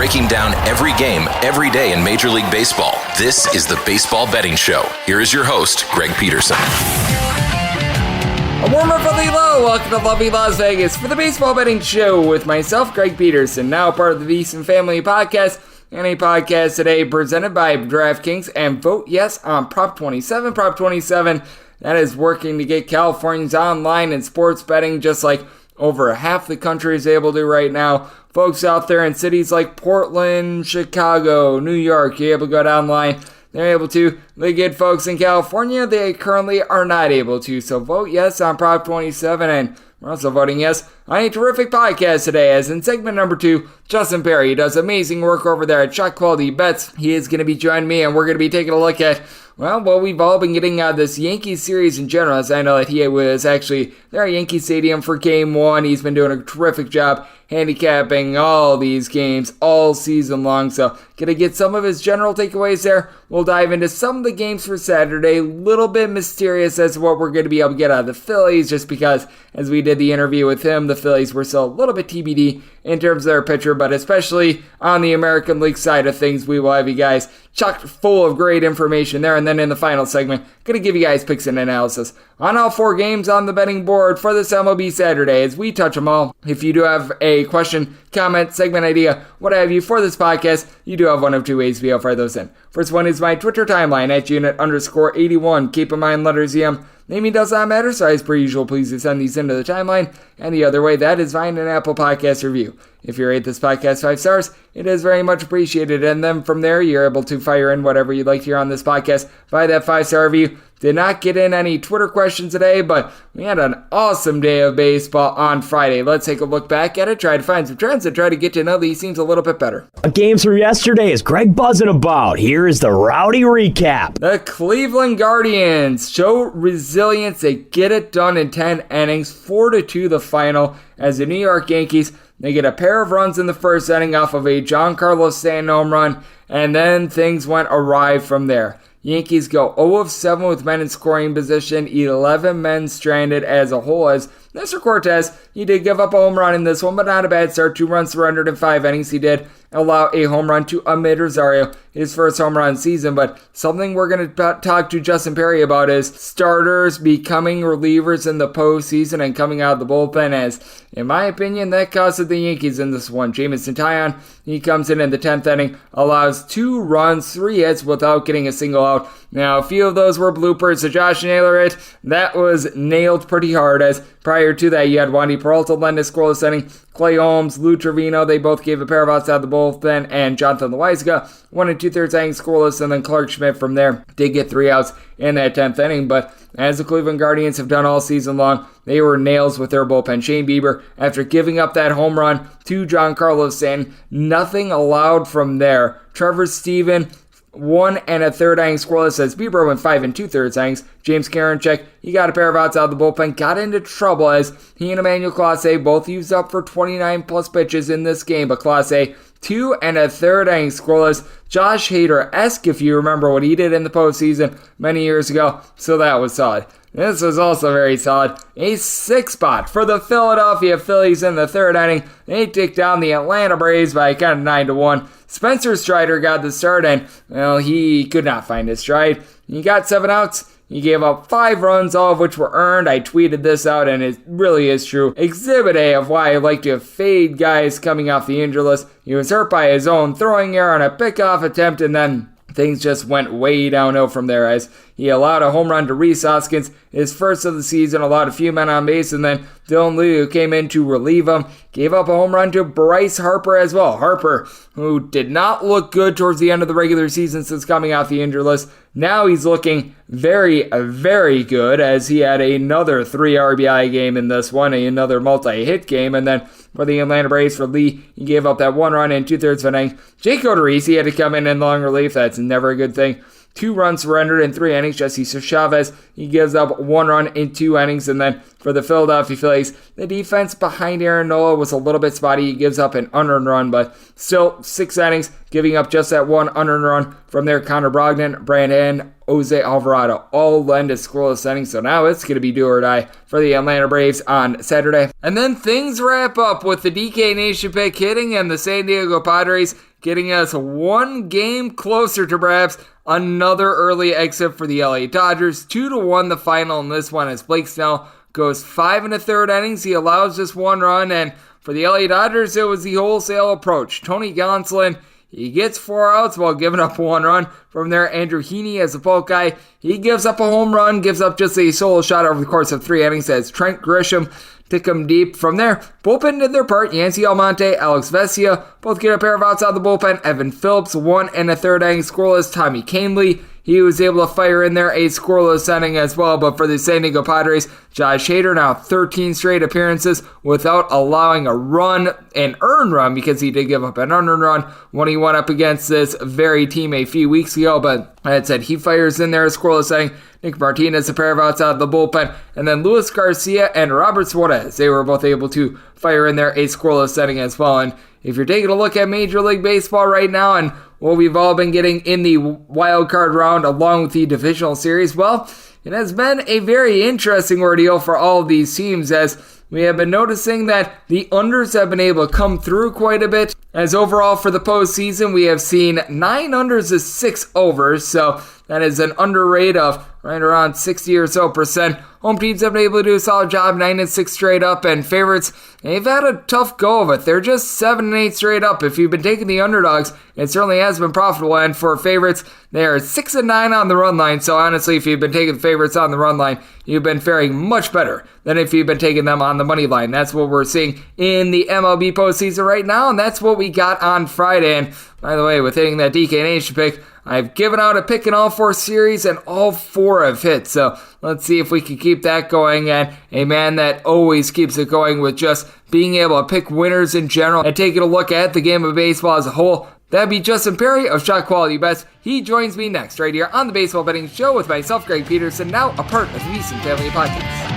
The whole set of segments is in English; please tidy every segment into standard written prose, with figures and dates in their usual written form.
breaking down every game, every day in Major League Baseball. This is the Baseball Betting Show. Here is your host, Greg Peterson. A warmer from the low. Welcome to lovely Las Vegas for the Baseball Betting Show with myself, Greg Peterson, now part of the VSiN Family Podcast, and a podcast today presented by DraftKings and Vote Yes on Prop 27. Prop 27, that is working to get Californians online in sports betting just like over half the country is able to right now. Folks out there in cities like Portland, Chicago, New York, you're able to go online. They're able to. The good folks in California, they currently are not able to. So vote yes on Prop 27, and we're also voting yes on a terrific podcast today, as in segment number 2, Justin Perri does amazing work over there at Shot Quality Bets. He is going to be joining me, and we're going to be taking a look at, well, what we've all been getting out of this Yankees series in general, as I know that he was actually there at Yankee Stadium for Game 1. He's been doing a terrific job handicapping all these games all season long, so gonna get some of his general takeaways there. We'll dive into some of the games for Saturday, a little bit mysterious as to what we're going to be able to get out of the Phillies, just because as we did the interview with him, the Phillies were still a little bit TBD in terms of their pitcher, but especially on the American League side of things, we will have you guys chock full of great information there. And then in the final segment, going to give you guys picks and analysis on all 4 games on the betting board for this MLB Saturday as we touch them all. If you do have a question, comment, segment idea, what have you for this podcast, you do have one of 2 ways to be able to fire those in. First one is my Twitter timeline at unit_81. Keep in mind, letters EM. Naming does not matter, so as per usual, please send these into the timeline. And the other way, that is via an Apple Podcast review. If you rate this podcast 5 stars, it is very much appreciated. And then from there, you're able to fire in whatever you'd like to hear on this podcast via that 5-star review. Did not get in any Twitter questions today, but we had an awesome day of baseball on Friday. Let's take a look back at it, try to find some trends, and try to get to know these teams a little bit better. Games from yesterday is Greg buzzing about. Here is the rowdy recap. The Cleveland Guardians show resilience. They get it done in 10 innings, 4-2 the final, as the New York Yankees, they get a pair of runs in the first inning off of a Giancarlo Stanton home run, and then things went awry from there. Yankees go 0-7 with men in scoring position, 11 men stranded as a whole, as Nestor Cortes, he did give up a home run in this one, but not a bad start. 2 runs surrendered in 5 innings. He did allow a home run to Ahmed Rosario, his first home run season, but something we're going to talk to Justin Perri about is starters becoming relievers in the postseason and coming out of the bullpen, as, in my opinion, that costed the Yankees in this one. Jameson Taillon, he comes in the 10th inning, allows 2 runs, 3 hits without getting a single out. Now, a few of those were bloopers. The Josh Naylor hit, that was nailed pretty hard, as prior to that, you had Wandy Peralta lend a scoreless inning. Clay Holmes, Lou Trevino, they both gave a pair of outs out of the bullpen, and Jonathan Loaizaga, 1 2/3 innings scoreless, and then Clark Schmidt from there did get 3 outs in that 10th inning. But as the Cleveland Guardians have done all season long, they were nails with their bullpen. Shane Bieber, after giving up that home run to Giancarlo Stanton, nothing allowed from there. Trevor Stephan, 1 1/3 innings scoreless, as Bieber went 5 2/3 innings. James Karinchak, he got a pair of outs out of the bullpen, got into trouble as he and Emmanuel Clase both used up for 29 plus pitches in this game, but Clase 2 1/3 innings scoreless. Josh Hader-esque, if you remember what he did in the postseason many years ago, so that was solid. This was also very solid. A 6 spot for the Philadelphia Phillies in the 3rd inning. They take down the Atlanta Braves by kind of 9-1. Spencer Strider got the start, and, well, he could not find his stride. He got 7 outs. He gave up 5 runs, all of which were earned. I tweeted this out, and it really is true. Exhibit A of why I like to fade guys coming off the injury list. He was hurt by his own throwing error on a pickoff attempt, and then things just went way downhill from there, as he allowed a home run to Rhys Hoskins, his first of the season, allowed a few men on base, and then Dylan Lee, who came in to relieve him, gave up a home run to Bryce Harper as well. Harper, who did not look good towards the end of the regular season since coming off the injury list. Now he's looking very, very good, as he had another 3 RBI game in this one, another multi-hit game, and then for the Atlanta Braves, for Lee, he gave up that 1 run in 2/3 of an inning. Jake Odorizzi had to come in long relief. That's never a good thing. 2 runs surrendered in 3 innings. Jesse Chavez, he gives up 1 run in 2 innings. And then for the Philadelphia Phillies, the defense behind Aaron Nola was a little bit spotty. He gives up an unearned run, but still 6 innings, giving up just that 1 unearned run from there. Connor Brogdon, Brandon Jose Alvarado all lend a scoreless inning. So now it's going to be do or die for the Atlanta Braves on Saturday. And then things wrap up with the DK Nation pick hitting and the San Diego Padres getting us one game closer to perhaps another early exit for the LA Dodgers. 2-1 the final in this one as Blake Snell goes 5 1/3 innings. He allows just one run, and for the LA Dodgers, it was the wholesale approach. Tony Gonsolin, he gets 4 outs while giving up one run. From there, Andrew Heaney as a bulk guy, he gives up a home run, gives up just a solo shot over the course of 3 innings as Trent Grisham took him deep. From there, bullpen did their part. Yancy Almonte, Alex Vesia, both get a pair of outs out of the bullpen. Evan Phillips, 1 1/3 inning scoreless. Tommy Kahnle, he was able to fire in there a scoreless inning as well. But for the San Diego Padres, Josh Hader now 13 straight appearances without allowing a run, an earned run, because he did give up an unearned run when he went up against this very team a few weeks ago. But like I said, he fires in there a scoreless inning. Nick Martinez, a pair of outs out of the bullpen. And then Luis Garcia and Robert Suarez, they were both able to fire in there a scoreless inning as well. And if you're taking a look at Major League Baseball right now and what we've all been getting in the wild card round along with the divisional series, well, it has been a very interesting ordeal for all of these teams, as we have been noticing that the unders have been able to come through quite a bit. As overall for the postseason, we have seen 9 unders as 6 overs, so that is an under rate of right around 60 or so percent. Home teams have been able to do a solid job, 9-6 straight up, and favorites, they've had a tough go of it. They're just 7-8 straight up. If you've been taking the underdogs, it certainly has been profitable, and for favorites, they are 6-9 on the run line. So honestly, if you've been taking the favorites on the run line, you've been faring much better than if you've been taking them on the money line. That's what we're seeing in the MLB postseason right now, and that's what we got on Friday. And by the way, with hitting that DK Nation pick, I've given out a pick in all 4 series, and all 4 have hit. So let's see if we can keep that going. And a man that always keeps it going with just being able to pick winners in general and taking a look at the game of baseball as a whole, that'd be Justin Perri of Shot Quality Bets. He joins me next right here on the Baseball Betting Show with myself, Greg Peterson, now a part of the VSiN Family Podcast.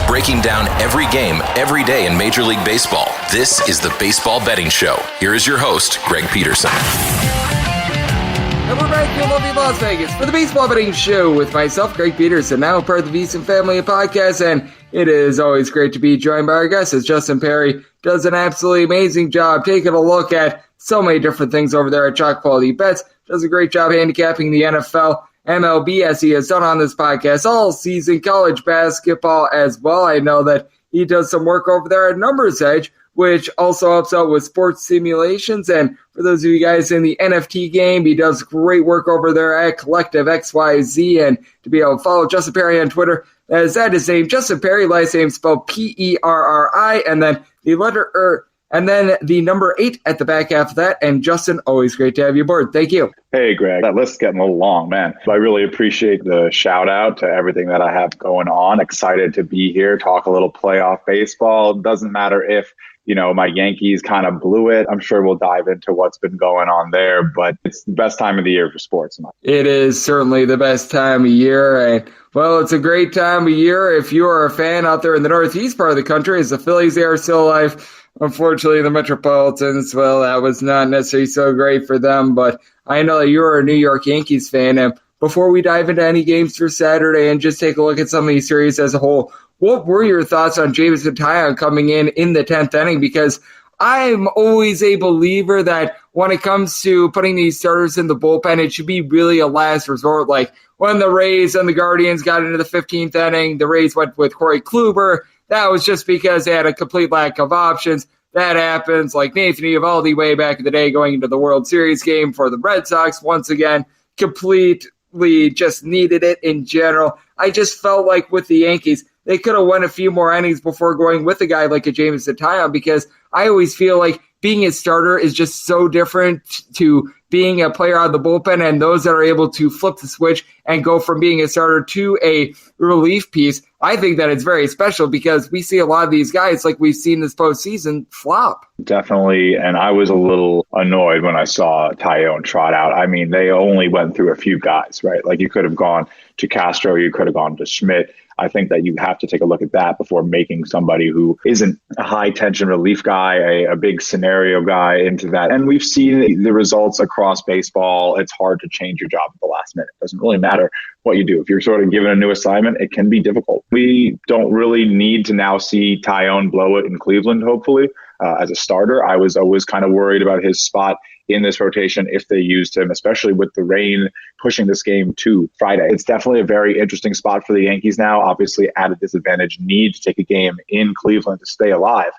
Breaking down every game, every day in Major League Baseball. This is the Baseball Betting Show. Here is your host, Greg Peterson. And we're back here in lovely Las Vegas for the Baseball Betting Show with myself, Greg Peterson, now part of the VSiN Family Podcast. And it is always great to be joined by our guest, as Justin Perri does an absolutely amazing job taking a look at so many different things over there at Shot Quality Bets. Does a great job handicapping the NFL, MLB, as he has done on this podcast all season, college basketball as well. I know that he does some work over there at Numbers Edge, which also helps out with sports simulations. And for those of you guys in the NFT game, he does great work over there at Collective XYZ. And to be able to follow Justin Perri on Twitter, that is his name, Justin Perri, last name spelled Perri, and then the letter and then the number 8 at the back half of that. And Justin, always great to have you aboard. Thank you. Hey, Greg. That list's getting a little long, man. I really appreciate the shout out to everything that I have going on. Excited to be here, talk a little playoff baseball. Doesn't matter if, my Yankees kind of blew it. I'm sure we'll dive into what's been going on there, but it's the best time of the year for sports. It is certainly the best time of year. And, well, it's a great time of year if you are a fan out there in the northeast part of the country, as the Phillies, they are still alive. Unfortunately, the Metropolitans, well, that was not necessarily so great for them, but I know that you're a New York Yankees fan. And before we dive into any games for Saturday and just take a look at some of these series as a whole, what were your thoughts on Jameson Taillon coming in the 10th inning? Because I'm always a believer that when it comes to putting these starters in the bullpen, it should be really a last resort. Like when the Rays and the Guardians got into the 15th inning, the Rays went with Corey Kluber. That was just because they had a complete lack of options. That happens. Like Nathan Eovaldi way back in the day going into the World Series game for the Red Sox, once again, completely just needed it in general. I just felt like with the Yankees, they could have won a few more innings before going with a guy like a Jameson Taillon, because I always feel like being a starter is just so different to being a player out of the bullpen and those that are able to flip the switch and go from being a starter to a relief piece, I think that it's very special because we see a lot of these guys, like we've seen this postseason, flop. Definitely. And I was a little annoyed when I saw Tyone trot out. I mean, they only went through a few guys, right? Like you could have gone to Castro, you could have gone to Schmidt. I think that you have to take a look at that before making somebody who isn't a high tension relief guy, a big scenario guy into that. And we've seen the results across baseball. It's hard to change your job at the last minute. It doesn't really matter what you do. If you're sort of given a new assignment, it can be difficult. We don't really need to now see Tyone blow it in Cleveland, hopefully, as a starter. I was always kind of worried about his spot in this rotation if they used him, especially with the rain pushing this game to Friday. It's definitely a very interesting spot for the Yankees now. Obviously, at a disadvantage, need to take a game in Cleveland to stay alive.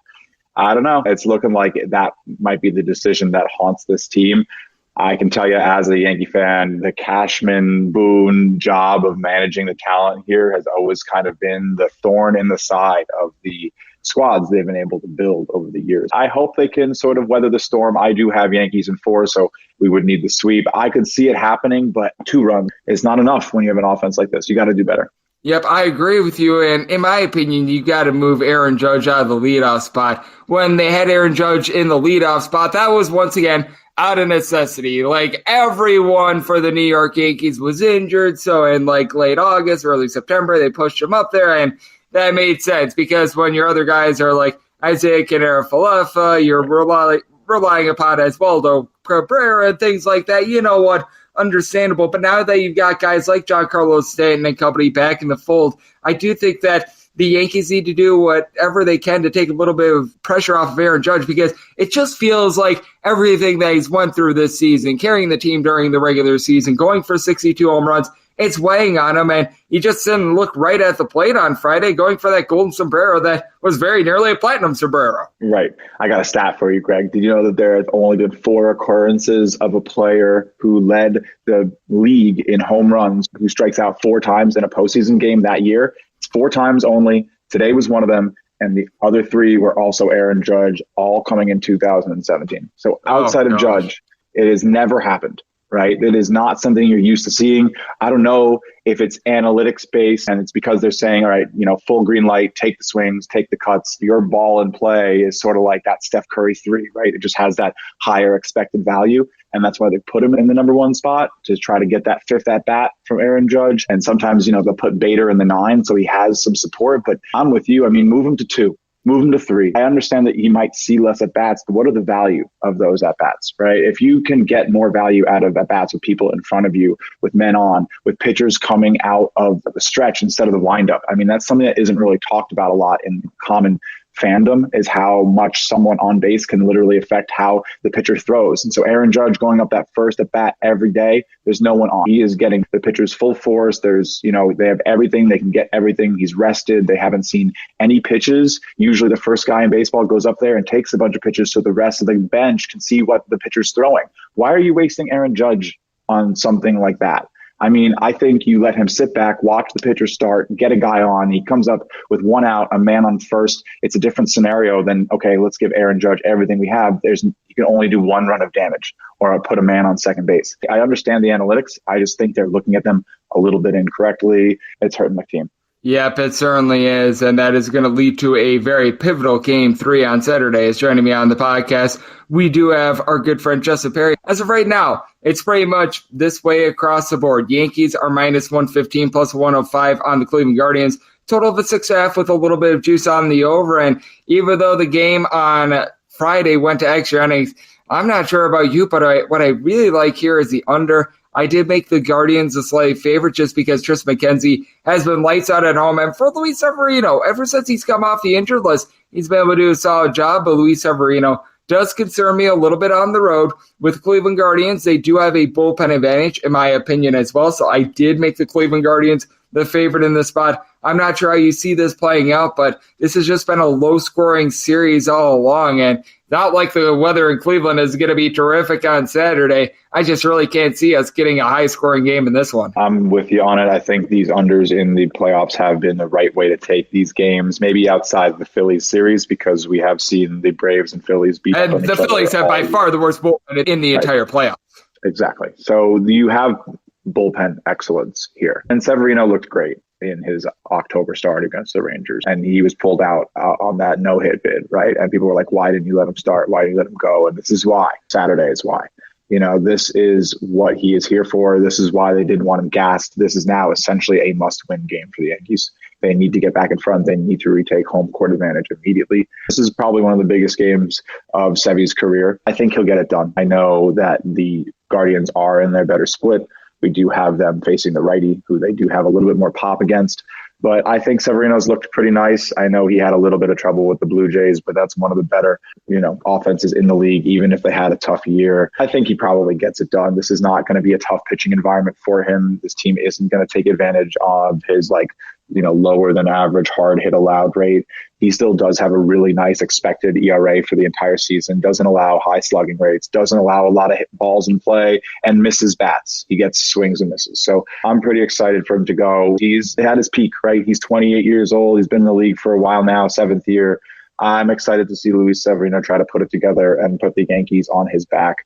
I don't know. It's looking like that might be the decision that haunts this team. I can tell you as a Yankee fan, the Cashman Boone job of managing the talent here has always kind of been the thorn in the side of the squads they've been able to build over the years. I hope they can sort of weather the storm. I do have Yankees in 4, so we would need the sweep. I could see it happening, but 2 runs is not enough when you have an offense like this. You got to do better. Yep, I agree with you. And in my opinion, you got to move Aaron Judge out of the leadoff spot. When they had Aaron Judge in the leadoff spot, that was once again out of necessity. Like everyone for the New York Yankees was injured. So in like late August, early September, they pushed him up there, and that made sense because when your other guys are like Isaiah Canera-Falefa, you're relying upon Oswaldo Cabrera and things like that. You know what? Understandable. But now that you've got guys like Giancarlo Stanton and company back in the fold, I do think that the Yankees need to do whatever they can to take a little bit of pressure off of Aaron Judge because it just feels like everything that he's went through this season, carrying the team during the regular season, going for 62 home runs, it's weighing on him, and he just didn't look right at the plate on Friday, going for that golden sombrero that was very nearly a platinum sombrero. Right. I got a stat for you, Greg. Did you know that there have only been 4 occurrences of a player who led the league in home runs who strikes out 4 times in a postseason game that year? It's 4 times only. Today was one of them, and the other 3 were also Aaron Judge, all coming in 2017. So outside of Judge, it has never happened. Right? It is not something you're used to seeing. I don't know if it's analytics based and it's because they're saying, all right, full green light, take the swings, take the cuts. Your ball in play is sort of like that Steph Curry 3, right? It just has that higher expected value. And that's why they put him in the number 1 spot to try to get that 5th at bat from Aaron Judge. And sometimes, they'll put Bader in the 9. So he has some support, but I'm with you. I mean, move him to 2. Move him to 3. I understand that he might see less at-bats, but what are the value of those at-bats, right? If you can get more value out of at-bats with people in front of you, with men on, with pitchers coming out of the stretch instead of the windup. I mean, that's something that isn't really talked about a lot in common fandom is how much someone on base can literally affect how the pitcher throws. And so Aaron Judge going up that first at bat every day, there's no one on. He is getting the pitcher's full force. There's, they have everything. They can get everything. He's rested. They haven't seen any pitches. Usually the first guy in baseball goes up there and takes a bunch of pitches so the rest of the bench can see what the pitcher's throwing. Why are you wasting Aaron Judge on something like that? I mean, I think you let him sit back, watch the pitcher start, get a guy on. He comes up with 1 out, a man on first. It's a different scenario than, okay, let's give Aaron Judge everything we have. You can only do 1 run of damage or put a man on second base. I understand the analytics. I just think they're looking at them a little bit incorrectly. It's hurting my team. Yep, it certainly is, and that is going to lead to a very pivotal Game 3 on Saturday. Is joining me on the podcast, we do have our good friend Justin Perri. As of right now, it's pretty much this way across the board. Yankees are minus 115 plus 105 on the Cleveland Guardians. Total of a 6.5 with a little bit of juice on the over, and even though the game on Friday went to extra innings, I'm not sure about you, but what I really like here is the under. I did make the Guardians a slight favorite just because Tristan McKenzie has been lights out at home. And for Luis Severino, ever since he's come off the injured list, he's been able to do a solid job. But Luis Severino does concern me a little bit on the road. With Cleveland Guardians, they do have a bullpen advantage, in my opinion, as well. So I did make the Cleveland Guardians the favorite in this spot. I'm not sure how you see this playing out, but this has just been a low-scoring series all along, and not like the weather in Cleveland is going to be terrific on Saturday. I just really can't see us getting a high-scoring game in this one. I'm with you on it. I think these unders in the playoffs have been the right way to take these games, maybe outside of the Phillies series, because we have seen the Braves and Phillies beat up on each other. The Phillies have by far the worst bullpen in the entire playoffs. Exactly. So you have bullpen excellence here. And Severino looked great in his October start against the Rangers. And he was pulled out on that no-hit bid, right? And people were like, why didn't you let him start? Why didn't you let him go? And this is why. Saturday is why. This is what he is here for. This is why they didn't want him gassed. This is now essentially a must-win game for the Yankees. They need to get back in front. They need to retake home court advantage immediately. This is probably one of the biggest games of Sevy's career. I think he'll get it done. I know that the Guardians are in their better split. We do have them facing the righty, who they do have a little bit more pop against. But I think Severino's looked pretty nice. I know he had a little bit of trouble with the Blue Jays, but that's one of the better, offenses in the league, even if they had a tough year. I think he probably gets it done. This is not going to be a tough pitching environment for him. This team isn't going to take advantage of his lower than average hard hit allowed rate. He still does have a really nice expected ERA for the entire season, doesn't allow high slugging rates, doesn't allow a lot of hit balls in play, and misses bats. He gets swings and misses. So I'm pretty excited for him to go. He's had his peak, right? He's 28 years old. He's been in the league for a while now, 7th year. I'm excited to see Luis Severino try to put it together and put the Yankees on his back.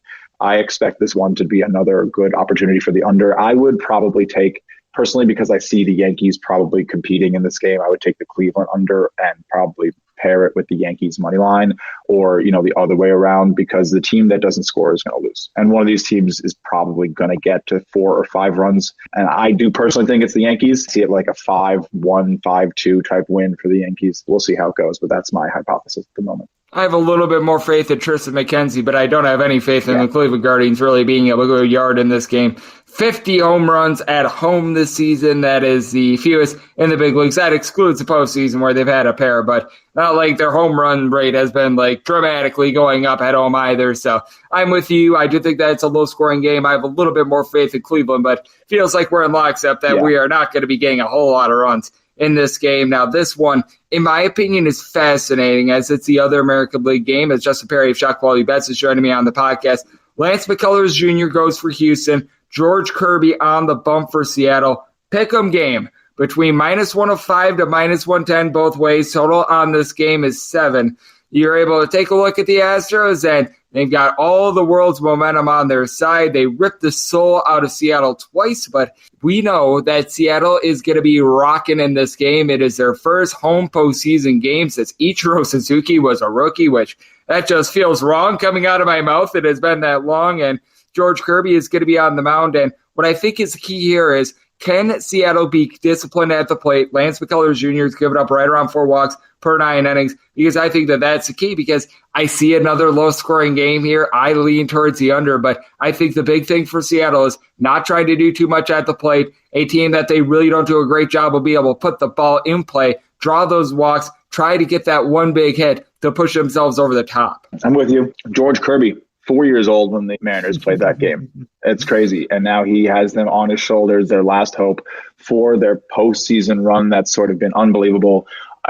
I expect this one to be another good opportunity for the under. I would probably take, personally, because I see the Yankees probably competing in this game, I would take the Cleveland under and probably pair it with the Yankees money line, or the other way around, because the team that doesn't score is going to lose. And one of these teams is probably going to get to 4 or 5 runs. And I do personally think it's the Yankees. See it like a 5-1, 5-2 type win for the Yankees. We'll see how it goes, but that's my hypothesis at the moment. I have a little bit more faith in Tristan McKenzie, but I don't have any faith in the Cleveland Guardians really being able to go a yard in this game. 50 home runs at home this season. That is the fewest in the big leagues. That excludes the postseason where they've had a pair, but not like their home run rate has been dramatically going up at home either. So I'm with you. I do think that it's a low scoring game. I have a little bit more faith in Cleveland, but feels like we're in lockstep that we are not going to be getting a whole lot of runs in this game. Now, this one, in my opinion, is fascinating as it's the other American League game. As Justin Perri of Shot Quality Bets is joining me on the podcast. Lance McCullers Jr. goes for Houston. George Kirby on the bump for Seattle. Pick'em game between -105 to -110 both ways. Total on this game is 7. You're able to take a look at the Astros, and they've got all the world's momentum on their side. They ripped the soul out of Seattle twice, but we know that Seattle is going to be rocking in this game. It is their first home postseason game since Ichiro Suzuki was a rookie, which that just feels wrong coming out of my mouth. It has been that long, and George Kirby is going to be on the mound. And what I think is the key here is, can Seattle be disciplined at the plate? Lance McCullers Jr. is giving up right around 4 walks per 9 innings, because I think that that's the key, because I see another low-scoring game here. I lean towards the under, but I think the big thing for Seattle is not trying to do too much at the plate, a team that they really don't do a great job of being able to put the ball in play, draw those walks, try to get that one big hit to push themselves over the top. I'm with you. George Kirby, 4 years old when the Mariners played that game. It's crazy. And now he has them on his shoulders, their last hope for their postseason run that's sort of been unbelievable.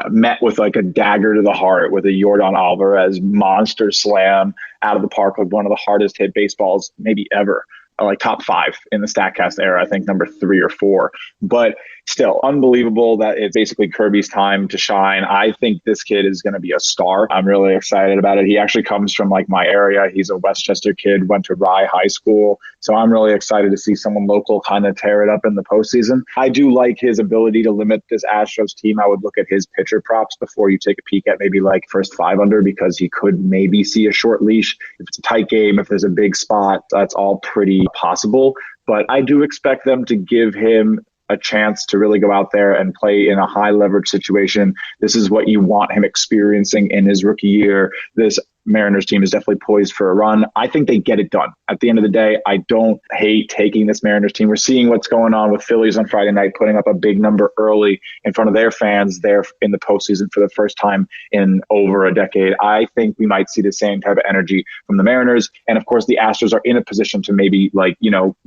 Met with a dagger to the heart with a Yordan Alvarez monster slam out of the park, with one of the hardest hit baseballs maybe ever. Top 5 in the StatCast era, I think number 3 or 4. But still, unbelievable that it's basically Kirby's time to shine. I think this kid is going to be a star. I'm really excited about it. He actually comes from my area. He's a Westchester kid, went to Rye High School. So I'm really excited to see someone local kind of tear it up in the postseason. I do like his ability to limit this Astros team. I would look at his pitcher props before you take a peek at maybe first 5 under, because he could maybe see a short leash. If it's a tight game, if there's a big spot, that's all pretty possible. But I do expect them to give him a chance to really go out there and play in a high leverage situation. This is what you want him experiencing in his rookie year. This Mariners team is definitely poised for a run. I think they get it done. At the end of the day, I don't hate taking this Mariners team. We're seeing what's going on with Phillies on Friday night, putting up a big number early in front of their fans there in the postseason for the first time in over a decade. I think we might see the same type of energy from the Mariners. And of course, the Astros are in a position to maybe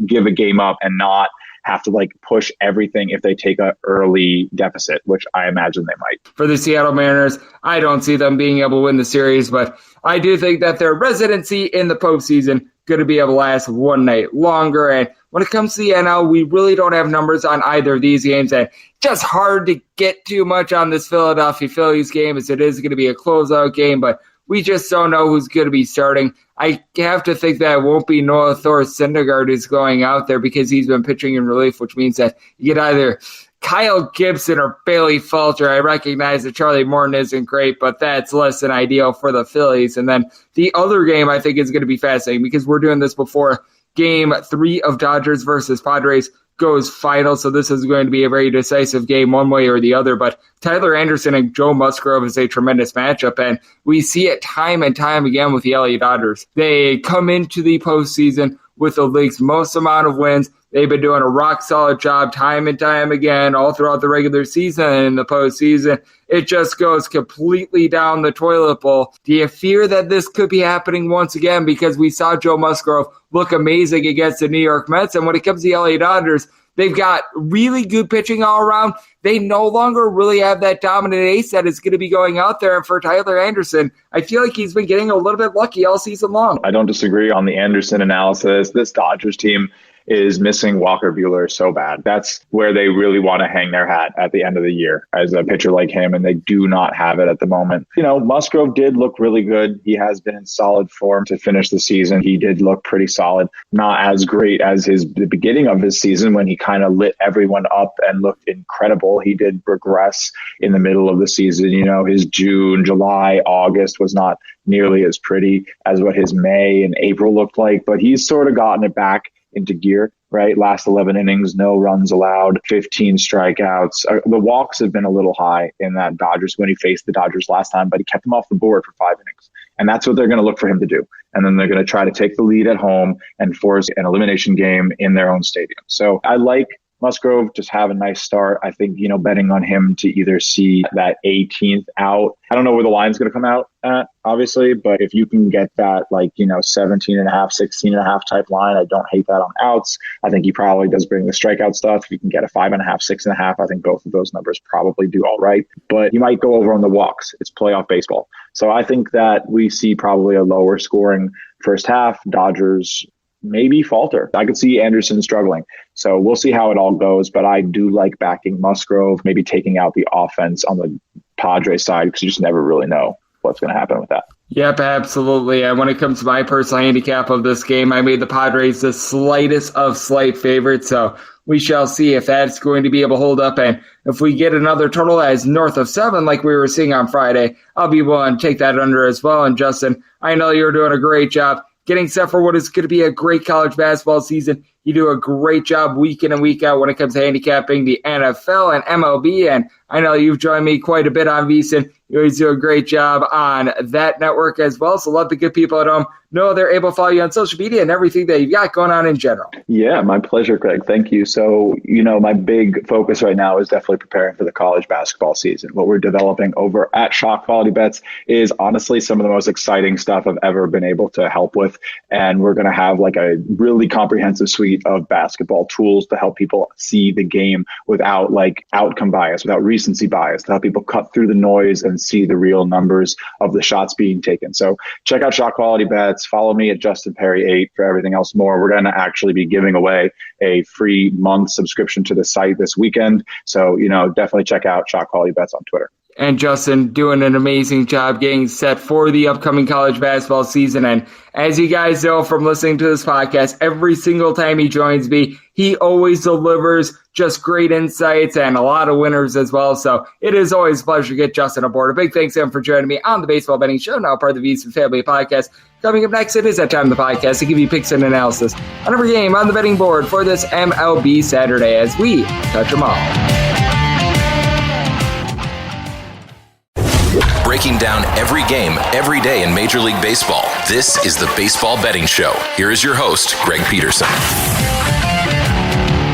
give a game up and not have to push everything if they take an early deficit, which I imagine they might. For the Seattle Mariners, I don't see them being able to win the series, but I do think that their residency in the postseason going to be able to last one night longer. And when it comes to the NL, we really don't have numbers on either of these games, and just hard to get too much on this Philadelphia Phillies game, as it is going to be a closeout game, but we just don't know who's going to be starting. I have to think that it won't be Noah Thor Syndergaard who's going out there because he's been pitching in relief, which means that you get either Kyle Gibson or Bailey Falter. I recognize that Charlie Morton isn't great, but that's less than ideal for the Phillies. And then the other game I think is going to be fascinating because we're doing this before Game 3 of Dodgers versus Padres goes final, so this is going to be a very decisive game one way or the other, but Tyler Anderson and Joe Musgrove is a tremendous matchup, and we see it time and time again with the LA Dodgers. They come into the postseason with the league's most amount of wins. They've been doing a rock-solid job time and time again all throughout the regular season and in the postseason. It just goes completely down the toilet bowl. Do you fear that this could be happening once again? Because we saw Joe Musgrove look amazing against the New York Mets, and when it comes to the LA Dodgers, they've got really good pitching all around. They no longer really have that dominant ace that is going to be going out there. And for Tyler Anderson, I feel like he's been getting a little bit lucky all season long. I don't disagree on the Anderson analysis. This Dodgers team is missing Walker Buehler so bad. That's where they really want to hang their hat at the end of the year as a pitcher like him, and they do not have it at the moment. You know, Musgrove did look really good. He has been in solid form to finish the season. He did look pretty solid. Not as great as the beginning of his season when he kind of lit everyone up and looked incredible. He did regress in the middle of the season. You know, his June, July, August was not nearly as pretty as what his May and April looked like, but he's sort of gotten it back into gear, right? Last 11 innings, no runs allowed, 15 strikeouts. The walks have been a little high in that Dodgers when he faced the Dodgers last time, but he kept them off the board for 5 innings. And that's what they're going to look for him to do. And then they're going to try to take the lead at home and force an elimination game in their own stadium. So I like Musgrove, just have a nice start. I think, you know, betting on him to either see that 18th out. I don't know where the line's going to come out at, obviously, but if you can get that, like, you know, 17.5, 16.5 type line, I don't hate that on outs. I think he probably does bring the strikeout stuff. If you can get a 5.5, 6.5, I think both of those numbers probably do all right. But you might go over on the walks. It's playoff baseball. So I think that we see probably a lower scoring first half. Dodgers maybe falter. I could see Anderson struggling. So we'll see how it all goes. But I do like backing Musgrove, maybe taking out the offense on the Padres side because you just never really know what's going to happen with that. Yep, absolutely. And when it comes to my personal handicap of this game, I made the Padres the slightest of slight favorites. So we shall see if that's going to be able to hold up. And if we get another total as north of 7, like we were seeing on Friday, I'll be willing to take that under as well. And Justin, I know you're doing a great job getting set for what is going to be a great college basketball season. You do a great job week in and week out when it comes to handicapping the NFL and MLB, and I know you've joined me quite a bit on VSiN. You always do a great job on that network as well, so let the good people at home know they're able to follow you on social media and everything that you've got going on in general. Yeah, my pleasure, Greg. Thank you. So, you know, my big focus right now is definitely preparing for the college basketball season. What we're developing over at Shot Quality Bets is honestly some of the most exciting stuff I've ever been able to help with. And we're going to have like a really comprehensive suite of basketball tools to help people see the game without like outcome bias, without recency bias, to help people cut through the noise and see the real numbers of the shots being taken. So check out Shot Quality Bets. Follow me at Justin Perri 8 for everything else more. We're going to actually be giving away a free month subscription to the site this weekend. So, you know, definitely check out Shot Quality Bets on Twitter. And Justin doing an amazing job getting set for the upcoming college basketball season. And as you guys know from listening to this podcast, every single time he joins me, he always delivers just great insights and a lot of winners as well. So it is always a pleasure to get Justin aboard. A big thanks to him for joining me on the Baseball Betting Show, now part of the VSiN Family Podcast. Coming up next, it is that time of the podcast to give you picks and analysis on every game on the betting board for this MLB Saturday as we touch them all. Breaking down every game, every day in Major League Baseball. This is the Baseball Betting Show. Here is your host, Greg Peterson.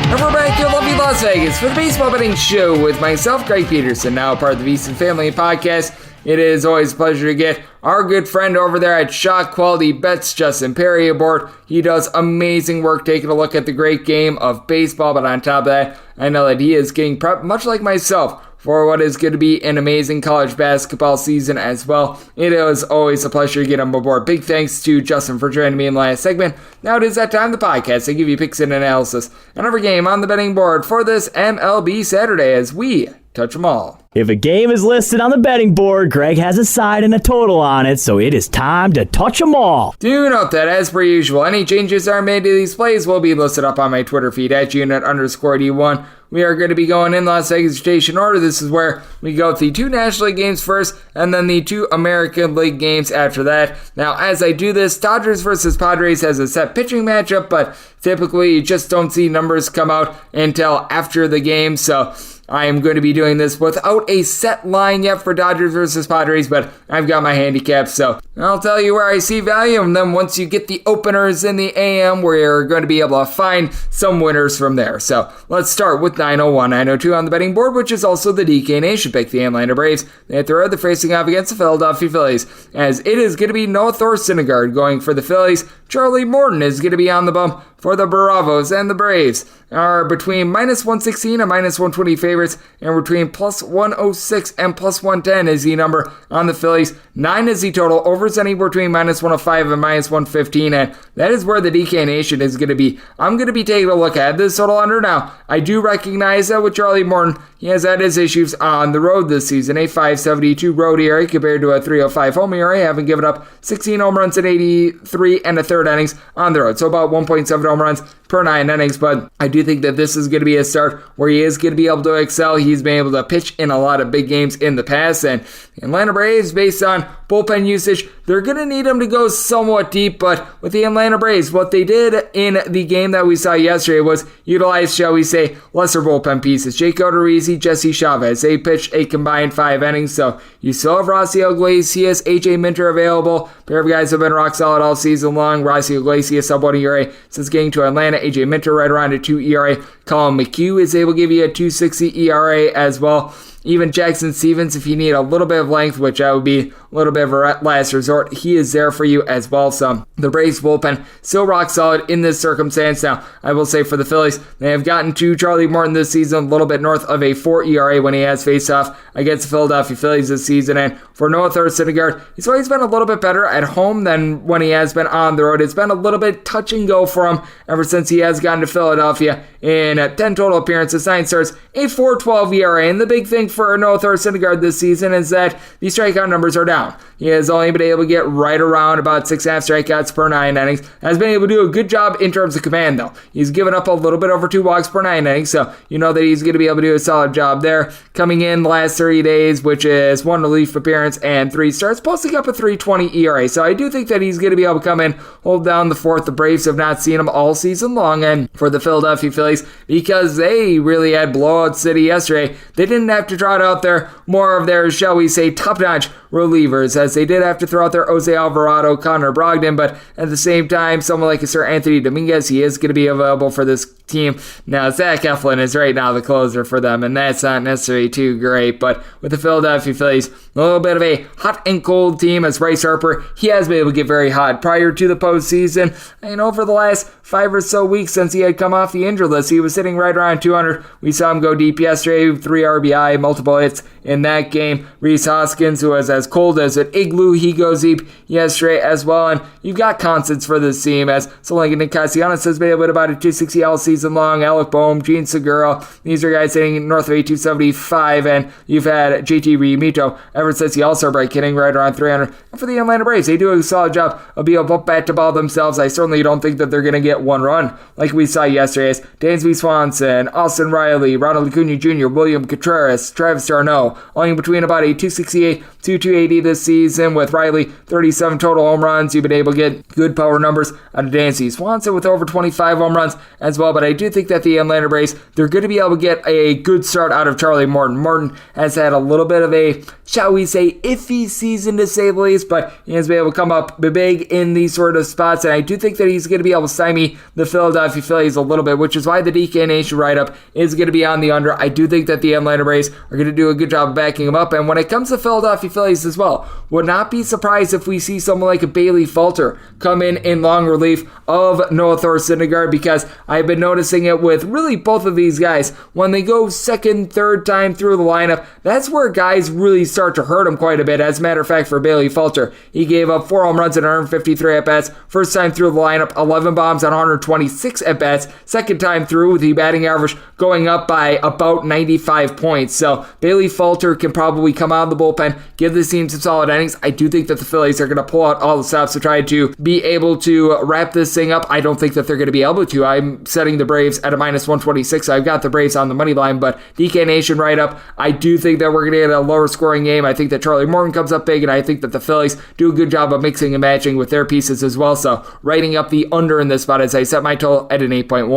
And we're back here in lovely Las Vegas for the Baseball Betting Show with myself, Greg Peterson, now part of the VSiN Family Podcast. It is always a pleasure to get our good friend over there at Shot Quality Bets, Justin Perri, aboard. He does amazing work taking a look at the great game of baseball, but on top of that, I know that he is getting prepped, much like myself, for what is going to be an amazing college basketball season as well. It is always a pleasure to get him aboard. Big thanks to Justin for joining me in the last segment. Now it is that time of the podcast to give you picks and analysis on every game on the betting board for this MLB Saturday as we touch 'em all. If a game is listed on the betting board, Greg has a side and a total on it, so it is time to touch 'em all. Do note that, as per usual, any changes that are made to these plays will be listed up on my Twitter feed at unit_D1. We are going to be going in Las Vegas rotation order. This is where we go with the 2 National League games first and then the 2 American League games after that. Now, as I do this, Dodgers versus Padres has a set pitching matchup, but typically you just don't see numbers come out until after the game, so I am going to be doing this without a set line yet for Dodgers versus Padres, but I've got my handicaps, so I'll tell you where I see value, and then once you get the openers in the AM, we're going to be able to find some winners from there. So let's start with 901, 902 on the betting board, which is also the DK Nation pick, the Atlanta Braves. They're facing off against the Philadelphia Phillies, as it is going to be Noah Syndergaard going for the Phillies. Charlie Morton is going to be on the bump for the Bravos, and the Braves are between minus 116 and minus 120 favorites, and between plus 106 and plus 110 is the number on the Phillies. 9 is the total, overs anywhere between minus 105 and minus 115, and that is where the DK Nation is going to be. I'm going to be taking a look at this total under now. I do recognize that with Charlie Morton, he has had his issues on the road this season. A 5.72 road ERA compared to a 3.05 home ERA, having given up 16 home runs in 83 and a third innings on the road, so about 1.7 home runs per 9 innings, but I do think that this is going to be a start where he is going to be able to excel. He's been able to pitch in a lot of big games in the past, and the Atlanta Braves, based on bullpen usage, they're going to need him to go somewhat deep, but with the Atlanta Braves, what they did in the game that we saw yesterday was utilize, shall we say, lesser bullpen pieces. Jake Odorizzi, Jesse Chavez, they pitched a combined 5 innings, so you still have Raisel Iglesias, AJ Minter available. A pair of guys have been rock solid all season long. Raisel Iglesias sub 1 ERA since getting to Atlanta. AJ Minter right around a 2 ERA. Colin McHugh is able to give you a 2.60 ERA as well. Even Jackson Stevens, if you need a little bit of length, which I would be a little bit of a last resort, he is there for you as well. So the Braves bullpen still rock solid in this circumstance. Now, I will say for the Phillies, they have gotten to Charlie Morton this season a little bit north of a 4 ERA when he has faced off against the Philadelphia Phillies this season. And for Noah Syndergaard, he's always been a little bit better at home than when he has been on the road. It's been a little bit touch and go for him ever since he has gotten to Philadelphia. In 10 total appearances, 9 starts, a 4.12 ERA. And the big thing for Noah Syndergaard this season is that the strikeout numbers are down. He has only been able to get right around about 6.5 strikeouts per 9 innings. Has been able to do a good job in terms of command, though. He's given up a little bit over 2 walks per 9 innings, so you know that he's going to be able to do a solid job there. Coming in the last 30 days, which is 1 relief appearance and 3 starts, posting up a 3.20 ERA. So I do think that he's going to be able to come in, hold down the fourth. The Braves have not seen him all season long, and for the Philadelphia Phillies, because they really had blowout city yesterday, they didn't have to trot out there more of their, shall we say, top-notch relievers, as they did have to throw out their Jose Alvarado, Connor Brogdon, but at the same time, someone like Sir Anthony Dominguez, he is going to be available for this team. Now, Zach Eflin is right now the closer for them, and that's not necessarily too great, but with the Philadelphia Phillies, a little bit of a hot and cold team, as Bryce Harper, he has been able to get very hot prior to the postseason, and over the last 5 or so weeks since he had come off the injured list, he was sitting right around 200. We saw him go deep yesterday, 3 RBI, multiple hits in that game. Rhys Hoskins, who was as cold as an igloo, he goes deep yesterday as well, and you've got constants for this team, as someone like Nick Castellanos has been able to about a 260 all season long. Alec Boehm, Gene Segura, these are guys hitting north of a 275, and you've had JT Realmuto ever since the All-Star break hitting right around 300. And for the Atlanta Braves, they do a solid job of being able to bat the ball themselves. I certainly don't think that they're going to get 1 run like we saw yesterday, as Dansby Swanson, Austin Riley, Ronald Acuna Jr., William Contreras, Travis d'Arnaud, only between about a 268 to 280 this season, with Riley 37 total home runs. You've been able to get good power numbers out of Dansby Swanson with over 25 home runs as well, but I do think that the Atlanta Braves, they're going to be able to get a good start out of Charlie Morton. Morton has had a little bit of a, shall we say, iffy season to say the least, but he has been able to come up big in these sort of spots, and I do think that he's going to be able to stymie the Philadelphia Phillies a little bit, which is why the DK Nation write-up is going to be on the under. I do think that the Atlanta Braves are going to do a good job of backing him up, and when it comes to Philadelphia Phillies Phillies as well. Would not be surprised if we see someone like a Bailey Falter come in long relief of Noah Syndergaard, because I've been noticing it with really both of these guys. When they go second, third time through the lineup, that's where guys really start to hurt them quite a bit. As a matter of fact, for Bailey Falter, he gave up 4 home runs and 153 at-bats. First time through the lineup, 11 bombs on 126 at-bats. Second time through, with the batting average going up by about 95 points. So Bailey Falter can probably come out of the bullpen, give this team some solid innings. I do think that the Phillies are going to pull out all the stops to try to be able to wrap this thing up. I don't think that they're going to be able to. I'm setting the Braves at a minus 126. I've got the Braves on the money line, but DK Nation right up. I do think that we're going to get a lower scoring game. I think that Charlie Morton comes up big, and I think that the Phillies do a good job of mixing and matching with their pieces as well. So writing up the under in this spot as I set my total at an 8.1.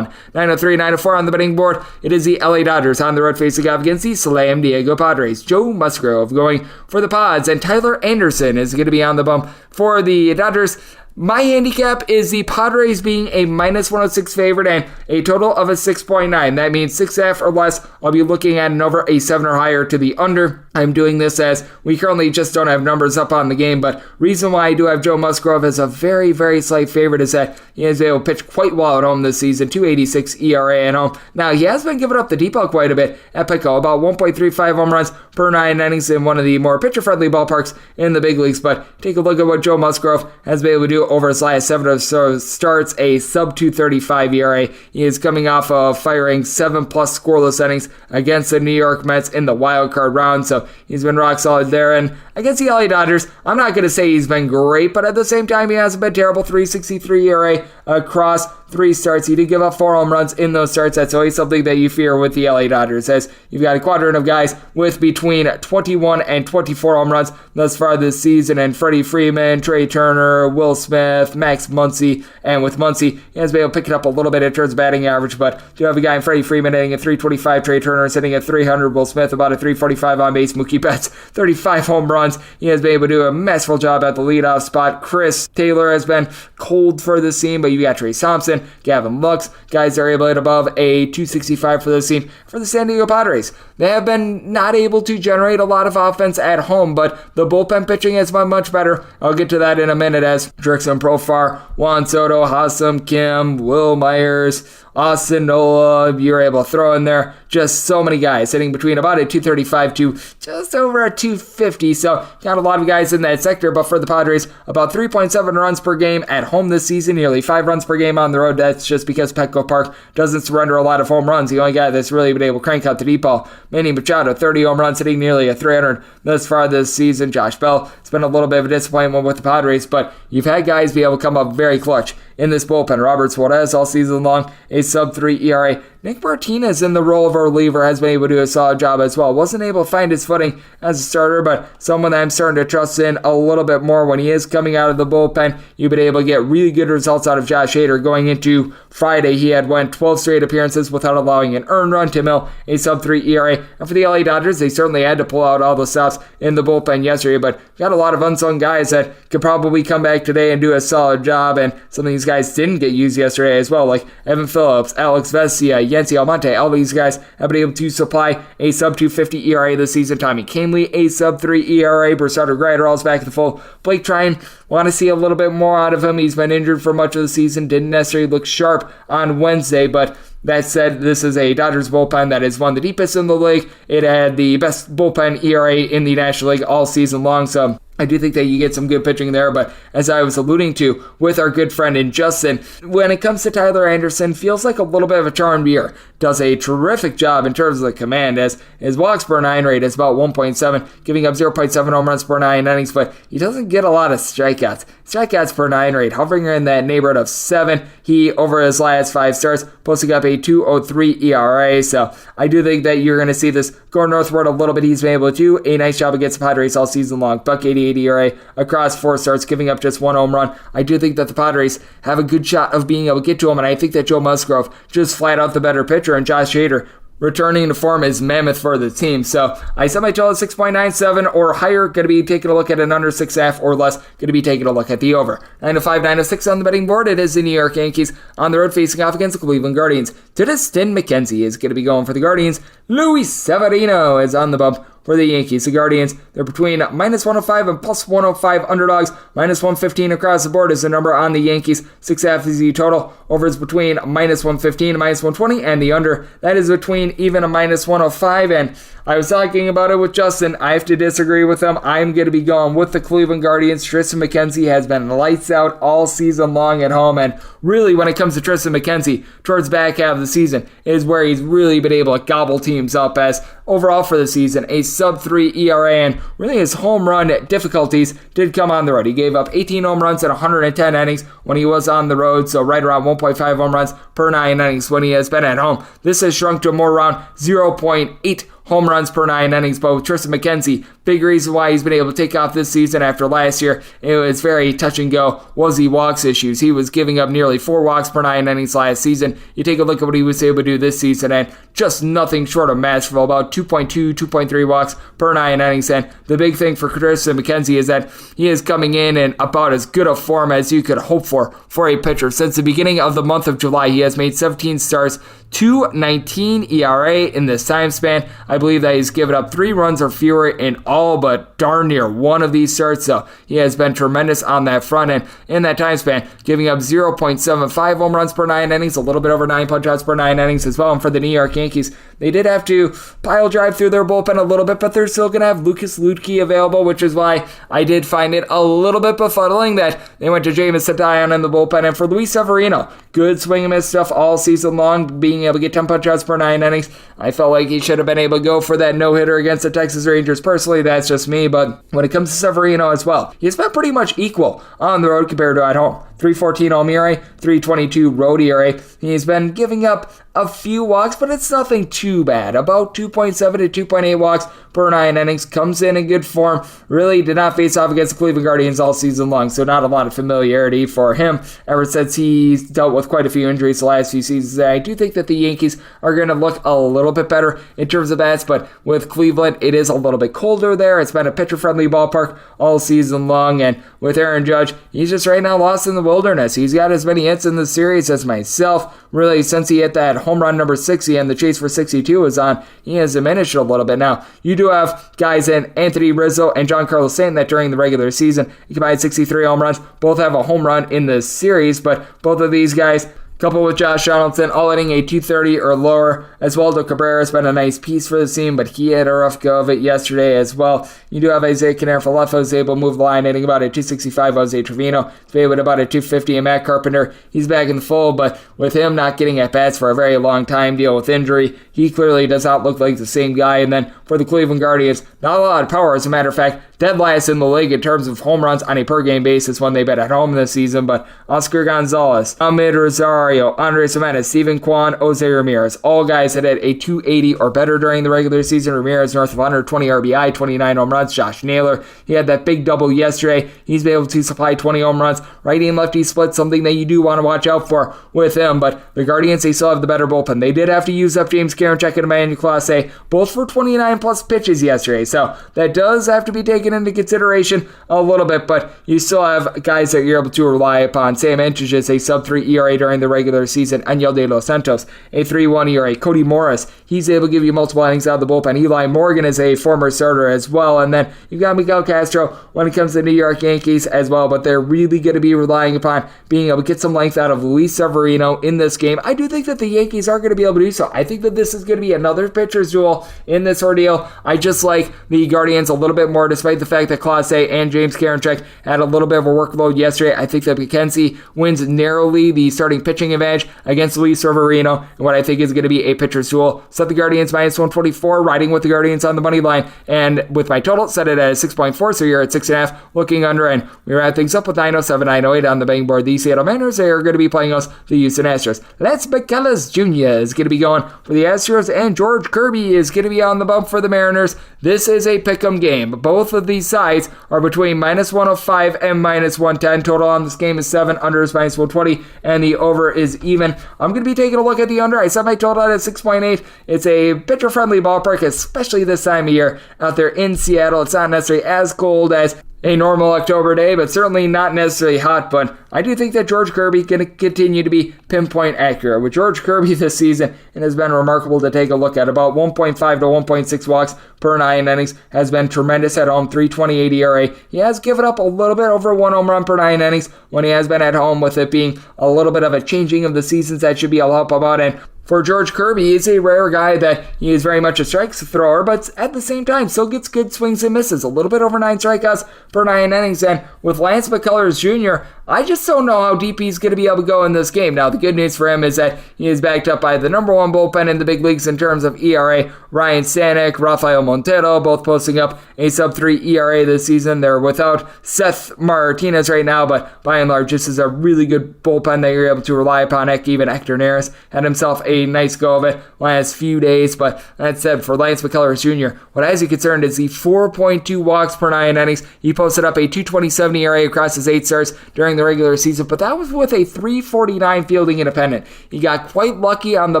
903, 904 on the betting board. It is the LA Dodgers on the road facing off against the San Diego Padres. Joe Musgrove going for the Pods, and Tyler Anderson is going to be on the bump for the Dodgers. My handicap is the Padres being a minus 106 favorite and a total of a 6.9. That means 6.5 or less. I'll be looking at an over, a 7 or higher to the under. I'm doing this as we currently just don't have numbers up on the game, but reason why I do have Joe Musgrove as a very, very slight favorite is that he has been able to pitch quite well at home this season, 2.86 ERA at home. Now, he has been giving up the deep ball quite a bit at Petco, about 1.35 home runs per 9 innings in one of the more pitcher-friendly ballparks in the big leagues, but take a look at what Joe Musgrove has been able to do over his last 7 or so starts, a sub 2.35 ERA. He is coming off of firing 7+ scoreless innings against the New York Mets in the wild card round, so he's been rock solid there. And against the LA Dodgers, I'm not going to say he's been great, but at the same time, he hasn't been terrible. 3.63 ERA across 3 starts. He did give up 4 home runs in those starts. That's always something that you fear with the LA Dodgers, as you've got a quadrant of guys with between 21 and 24 home runs thus far this season, and Freddie Freeman, Trey Turner, Will Smith, Max Muncy, and with Muncy, he has been able to pick it up a little bit in terms of batting average, but you have a guy in Freddie Freeman hitting at 325, Trey Turner sitting at 300, Will Smith about a 345 on base, Mookie Betts 35 home runs. He has been able to do a masterful job at the leadoff spot. Chris Taylor has been cold for this team, but you got Trey Thompson, Gavin Lux, guys that are able to hit above a 265 for this team. For the San Diego Padres, they have been not able to generate a lot of offense at home, but the bullpen pitching has been much better. I'll get to that in a minute, as Drickson, Profar, Juan Soto, Hassam Kim, Will Myers, Austin Nola, you're able to throw in there just so many guys hitting between about a 235 to just over a 250. So got a lot of guys in that sector, but for the Padres, about 3.7 runs per game at home this season, nearly 5 runs per game on the road. That's just because Petco Park doesn't surrender a lot of home runs. The only guy that's really been able to crank out the deep ball, Manny Machado, 30 home runs, hitting nearly a 300 thus far this season. Josh Bell, it's been a little bit of a disappointment with the Padres, but you've had guys be able to come up very clutch in this bullpen. Robert Suarez all season long, a sub 3 ERA. Nick Martinez in the role of a reliever has been able to do a solid job as well. Wasn't able to find his footing as a starter, but someone that I'm starting to trust in a little bit more when he is coming out of the bullpen. You've been able to get really good results out of Josh Hader. Going into Friday, he had went 12 straight appearances without allowing an earned run. Tim Hill, a sub 3 ERA. And for the LA Dodgers, they certainly had to pull out all the stops in the bullpen yesterday, but got a lot of unsung guys that could probably come back today and do a solid job, and some of these guys didn't get used yesterday as well, like Evan Phillips, Alex Vesia, Yency Almonte. All these guys have been able to supply a sub 250 ERA this season. Tommy Kahnle, a sub 3 ERA. Bernardo Graterol's back at the full. Blake Trine, want to see a little bit more out of him. He's been injured for much of the season. Didn't necessarily look sharp on Wednesday, but that said, this is a Dodgers bullpen that is one of the deepest in the league. It had the best bullpen ERA in the National League all season long, so I do think that you get some good pitching there, but as I was alluding to with our good friend in Justin, when it comes to Tyler Anderson, feels like a little bit of a charmed year. Does a terrific job in terms of the command, as his walks per 9 rate is about 1.7, giving up 0.7 home runs per 9 innings, but he doesn't get a lot of strikeouts. Strikeouts per 9 rate, hovering in that neighborhood of 7. He, over his last 5 starts, posting up a 2.03 ERA, so I do think that you're going to see this go northward a little bit. He's been able to do a nice job against the Padres all season long. .88 ERA across 4 starts, giving up just 1 home run. I do think that the Padres have a good shot of being able to get to him, and I think that Joe Musgrove just flat out the better pitcher, and Josh Hader returning to form is mammoth for the team. So I set my total at 6.97 or higher. Going to be taking a look at an under 6.5 or less. Going to be taking a look at the over. 905, 906 on the betting board. It is the New York Yankees on the road facing off against the Cleveland Guardians. Tristan McKenzie is going to be going for the Guardians. Luis Severino is on the bump for the Yankees. The Guardians, they're between minus 105 and plus 105 underdogs. Minus 115 across the board is the number on the Yankees. 6.5 is the total. Over is between minus 115 and minus 120, and the under, that is between even a minus 105. And I was talking about it with Justin. I have to disagree with him. I'm going to be going with the Cleveland Guardians. Tristan McKenzie has been lights out all season long at home, and really when it comes to Tristan McKenzie, towards the back half of the season is where he's really been able to gobble teams up, as overall for the season, a sub-3 ERA, and really his home run difficulties did come on the road. He gave up 18 home runs in 110 innings when he was on the road, so right around 1.5 home runs per 9 innings when he has been at home. This has shrunk to more around 0.8 home runs per 9 innings, but with Tristan McKenzie, big reason why he's been able to take off this season after last year, it was very touch and go, was the walks issues. He was giving up nearly 4 walks per 9 innings last season. You take a look at what he was able to do this season, and just nothing short of masterful, about 2.2, 2.3 walks per 9 innings, and the big thing for Tristan McKenzie is that he is coming in about as good a form as you could hope for a pitcher. Since the beginning of the month of July, he has made 17 starts, 2.19 ERA in this time span. I believe that he's given up 3 runs or fewer in all but darn near one of these starts, so he has been tremendous on that front end in that time span, giving up 0.75 home runs per 9 innings, a little bit over 9 punch-outs per 9 innings as well. And for the New York Yankees, they did have to pile drive through their bullpen a little bit, but they're still going to have Lucas Luetke available, which is why I did find it a little bit befuddling that they went to James Satayan in the bullpen. And for Luis Severino, good swing and miss stuff all season long, being able to get 10 punch-outs per 9 innings. I felt like he should have been able to go for that no-hitter against the Texas Rangers. Personally, that's just me, but when it comes to Severino as well, he's been pretty much equal on the road compared to at home. 3.14 home ERA, 3.22 road ERA. He's been giving up a few walks, but it's nothing too bad. About 2.7 to 2.8 walks per 9 innings. Comes in good form. Really did not face off against the Cleveland Guardians all season long, so not a lot of familiarity for him ever since he's dealt with quite a few injuries the last few seasons. I do think that the Yankees are going to look a little bit better in terms of bats, but with Cleveland, it is a little bit colder there. It's been a pitcher-friendly ballpark all season long, and with Aaron Judge, he's just right now lost in the wilderness. He's got as many hits in the series as myself. Really, since he hit that home run number 60 and the chase for 62 was on, he has diminished a little bit. Now, you do have guys in Anthony Rizzo and Giancarlo Stanton that during the regular season combined 63 home runs. Both have a home run in this series, but both of these guys, coupled with Josh Donaldson, all hitting a 230 or lower. Oswaldo Cabrera has been a nice piece for the team, but he had a rough go of it yesterday as well. You do have Isaiah Canero-Falefo who's able to move the line, hitting about a 265. Jose Trevino is able to about a 250, and Matt Carpenter, he's back in the fold, but with him not getting at bats for a very long time, deal with injury, he clearly does not look like the same guy. And then for the Cleveland Guardians, not a lot of power, as a matter of fact. Dead last in the league in terms of home runs on a per-game basis when they've been at home this season, but Oscar Gonzalez, Ahmed Rosario, Andres Gimenez, Steven Kwan, Jose Ramirez, all guys that had a 280 or better during the regular season. Ramirez north of 120 RBI, 29 home runs. Josh Naylor, he had that big double yesterday. He's been able to supply 20 home runs. Righty and lefty split, something that you do want to watch out for with him, but the Guardians, they still have the better bullpen. They did have to use up James Karinchak and Emmanuel Clase, both for 29 plus pitches yesterday, so that does have to be taken into consideration a little bit, but you still have guys that you're able to rely upon. Sam Entridge is a sub-3 ERA during the regular season. Angel de los Santos, a 3.1 ERA. Cody Morris, he's able to give you multiple innings out of the bullpen. Eli Morgan is a former starter as well, and then you've got Miguel Castro when it comes to the New York Yankees as well, but they're really going to be relying upon being able to get some length out of Luis Severino in this game. I do think that the Yankees are going to be able to do so. I think that this is going to be another pitcher's duel in this ordeal. I just like the Guardians a little bit more, despite the fact that Clase and James Karinchak had a little bit of a workload yesterday. I think that McKenzie wins narrowly the starting pitching advantage against Luis Severino, and what I think is going to be a pitcher's duel. Set the Guardians minus 124, riding with the Guardians on the money line, and with my total, set it at 6.4, so you're at 6.5, looking under, and we wrap things up with 907, 908 on the betting board. The Seattle Mariners, they are going to be playing us, the Houston Astros. Les McCullers Jr. is going to be going for the Astros, and George Kirby is going to be on the bump for the Mariners. This is a pick'em game. Both of these sides are between minus 105 and minus 110. Total on this game is 7, under is minus 120, and the over is even. I'm going to be taking a look at the under. I set my total at 6.8. It's a pitcher-friendly ballpark, especially this time of year out there in Seattle. It's not necessarily as cold as a normal October day, but certainly not necessarily hot. But I do think that George Kirby going to continue to be pinpoint accurate. With George Kirby this season, it has been remarkable to take a look at. About 1.5 to 1.6 walks per 9 innings has been tremendous at home, 3.28 ERA. He has given up a little bit over 1 home run per 9 innings when he has been at home, with it being a little bit of a changing of the seasons that should be a help about. And for George Kirby, he's a rare guy that he is very much a strike thrower, but at the same time still gets good swings and misses. A little bit over 9 strikeouts per 9 innings. And with Lance McCullers Jr., I just don't know how deep he's going to be able to go in this game. Now, the good news for him is that he is backed up by the number 1 bullpen in the big leagues in terms of ERA. Ryan Stanek, Rafael Montero, both posting up a sub-3 ERA this season. They're without Seth Martinez right now, but by and large, this is a really good bullpen that you're able to rely upon. Heck, even Hector Neris had himself a nice go of it last few days. But that said, for Lance McCullers Jr., what has you concerned is the 4.2 walks per 9 innings. He posted up a 2.27 ERA across his 8 starts during the regular season, but that was with a 3.49 fielding independent. He got quite lucky on the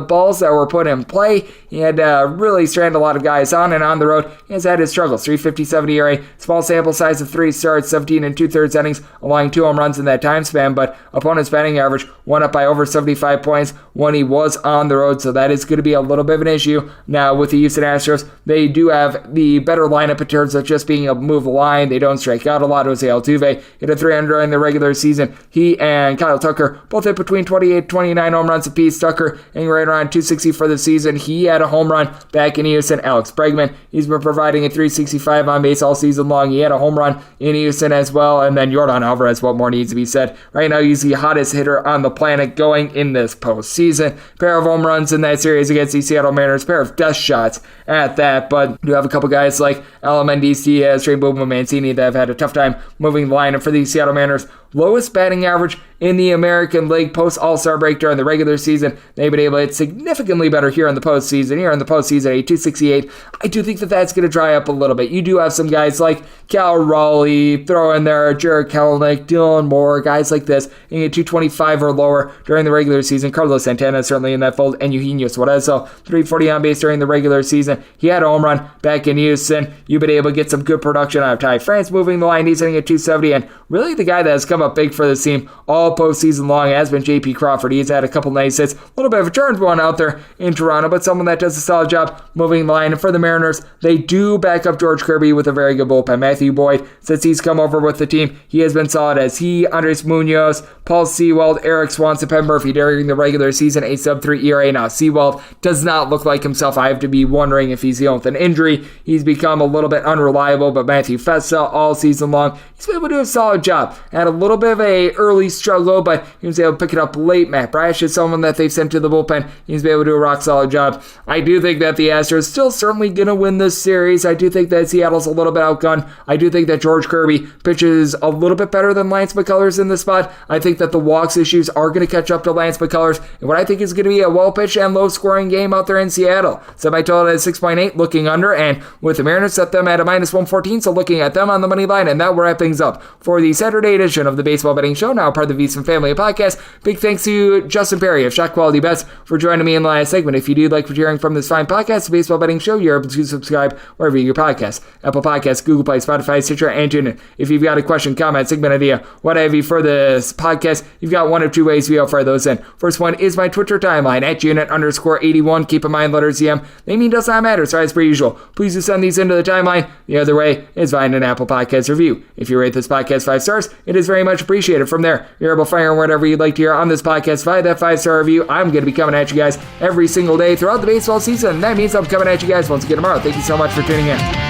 balls that were put in play. He had to really strand a lot of guys on and on the road. He has had his struggles. 3.57 ERA, small sample size of 3 starts, 17 2/3 innings, allowing 2 home runs in that time span, but opponent's batting average went up by over 75 points when he was on the road, so that is going to be a little bit of an issue. Now, with the Houston Astros, they do have the better lineup in terms of just being able to move the line. They don't strike out a lot. Jose Altuve hit a 300 in the regular season. He and Kyle Tucker both hit between 28 and 29 home runs apiece. Tucker hitting right around 260 for the season. He had a home run back in Houston. Alex Bregman, he's been providing a 365 on base all season long. He had a home run in Houston as well. And then Yordan Alvarez, what more needs to be said? Right now, he's the hottest hitter on the planet going in this postseason. Pair of home runs in that series against the Seattle Mariners, pair of dust shots at that. But you have a couple guys like Alamendis Diaz, Trey Booba Mancini that have had a tough time moving the line. And for the Seattle Mariners, lowest batting average in the American League post All-Star break during the regular season. They've been able to hit significantly better here in the postseason. Here in the postseason, a 268. I do think that that's going to dry up a little bit. You do have some guys like Cal Raleigh, throw in there Jared Kelenic, Dylan Moore, guys like this, hitting at 225 or lower during the regular season. Carlos Santana certainly in that fold, and Eugenio Suarez, so 340 on base during the regular season. He had a home run back in Houston. You've been able to get some good production out of Ty France moving the line. He's hitting at 270, and really the guy that has come up big for this team all postseason long has been J.P. Crawford. He's had a couple nice hits, a little bit of a turn one out there in Toronto, but someone that does a solid job moving the line. And for the Mariners, they do back up George Kirby with a very good bullpen. Matthew Boyd, since he's come over with the team, he has been solid as he, Andres Munoz, Paul Sewald, Eric Swanson, Penn Murphy during the regular season, a sub-3 ERA. Now, Sewald does not look like himself. I have to be wondering if he's dealing with an injury. He's become a little bit unreliable, but Matthew Festa all season long, he's been able to do a solid job. Had a little bit of a early struggle, but he was able to pick it up late. Matt Brash is someone that they've sent to the bullpen. He's been able to do a rock solid job. I do think that the Astros still certainly going to win this series. I do think that Seattle's a little bit outgunned. I do think that George Kirby pitches a little bit better than Lance McCullers in this spot. I think that the walks issues are going to catch up to Lance McCullers, and what I think is going to be a well-pitched and low-scoring game out there in Seattle. Semi-total at 6.8, looking under, and with the Mariners set them at a minus 114, so looking at them on the money line, and that will wrap things up for the Saturday edition of the Baseball Betting Show, now part of the VSiN Family Podcast. Big thanks to Justin Perri of Shot Quality Bets for joining me in the last segment. If you do like what you're hearing from this fine podcast, the Baseball Betting Show, you're able to subscribe wherever you get your podcasts. Apple Podcasts, Google Play, Spotify, Stitcher, and TuneIn. If you've got a question, comment, segment idea, what have you for this podcast, you've got one of two ways we offer those in. First one is my Twitter timeline at unit_81. Keep in mind, letters CM, they mean does not matter, so as per usual, please do send these into the timeline. The other way is find an Apple Podcast review. If you rate this podcast 5 stars, it is very much appreciated. From there, you're able to fire whatever you'd like to hear on this podcast via that 5-star review. I'm going to be coming at you guys every single day throughout the baseball season. That means I'm coming at you guys once again tomorrow. Thank you so much for tuning in.